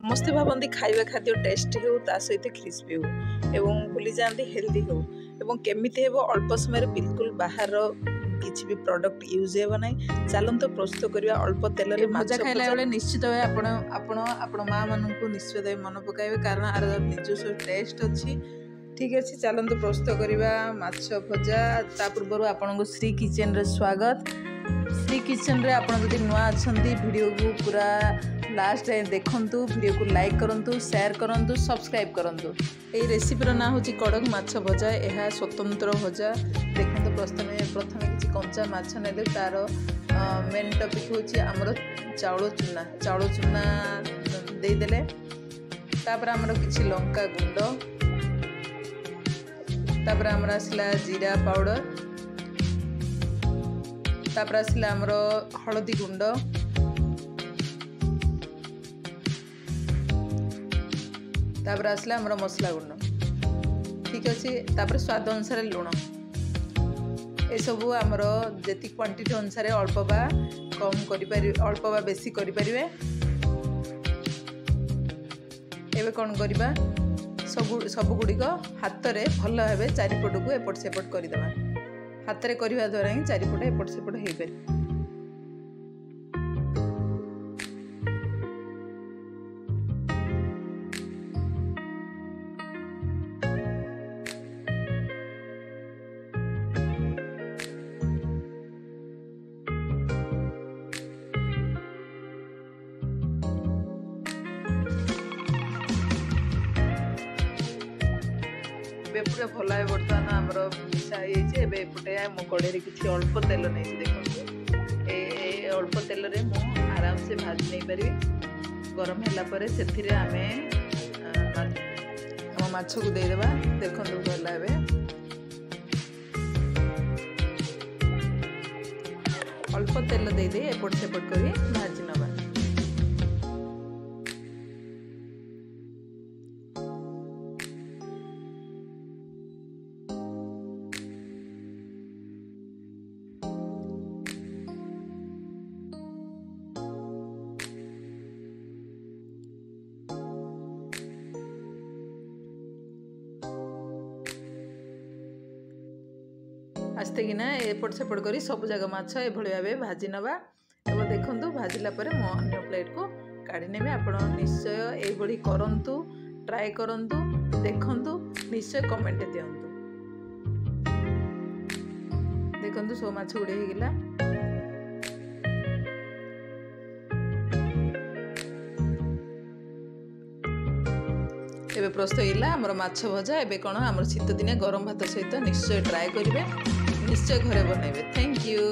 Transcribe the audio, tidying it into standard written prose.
समस्ते भावती खाଇବା खाद्य टेस्टी हो ता सहित क्रिस्पी हो एवं भूली जाती हेल्दी हो एवं केमिति हेबो अल्प समय बिल्कुल बाहर किसी भी प्रोडक्ट यूज हेबो नै। चलंतो प्रस्तुत करिया अल्प तेल रे भजा खाइला बेले निश्चित भाव आपण माँ मानू निश्चित मन पकाइबे कारण आर निजस्व टेस्ट अच्छी। ठीक अच्छे चलते प्रस्तुत करवा माछ भजा। ता पूर्व आपन श्री किचन रे स्वागत। श्री किचन रे आपन जदि नुआ अछंती वीडियो को पूरा लास्ट देखंतु, वीडियो को लाइक करंतु, शेयर करंतु, सब्सक्राइब करंतु। एई रेसिपी ना होची कड़क माछ भजा। यह स्वतंत्र भजा। देखंतु प्रथमे किछि कंचा माछ नेले तार मेन टॉपिक होची हमर चाउल चूना दे देले। तापर हमर किछि लंका गुंड, तापर हमर आसला जीरा पाउडर, तापर आसला हमर हळदी गुंड, तापर आसला हमर मसला गुंड। ठीक अच्छे। तापर स्वाद अनुसार लुण। ए सबू आमर जेति क्वांटिटी अनुसार अल्प बा कम करि अल्प बा बेसी करि परिबे। एबे कोन करिबा सब गुड़िक हाथ में भल भाव चारिपट को एपट सेपट करदे। हाथ में करने द्वारा ही चारिपट एपट सेपट हो पारे। पूरा भल है। बर्तमान आमर मिसा होपटे मो कड़े किसी अल्प तेल नहीं देखो। ए अल्प तेल रे मु आराम से भाजी नहीं पारि। गरम है से आम माछ को देदेबा। देखो भल है अल्प तेल दे एपट सेपट कर भाजी नवा। आस्ते किना एपट सेपट करी सब जगह माछ एभली भाव भाजी नवा। एवं देखंतु भाजिला परे मो अन्य प्लेट को काढी नेबे। आपण निश्चय एभली करंतु, ट्राई करंतु, देखंतु, निश्चय कमेंट दियंतु। देखंतु सब माछ उड़े हे गेला। एबे प्रस्तुत होला हमर माछ भजा। एबे कोन हमर शीत दिने गरम भात सहित निश्चय ट्राई करिवे, निश्चय घरे बनइबे। Thank you.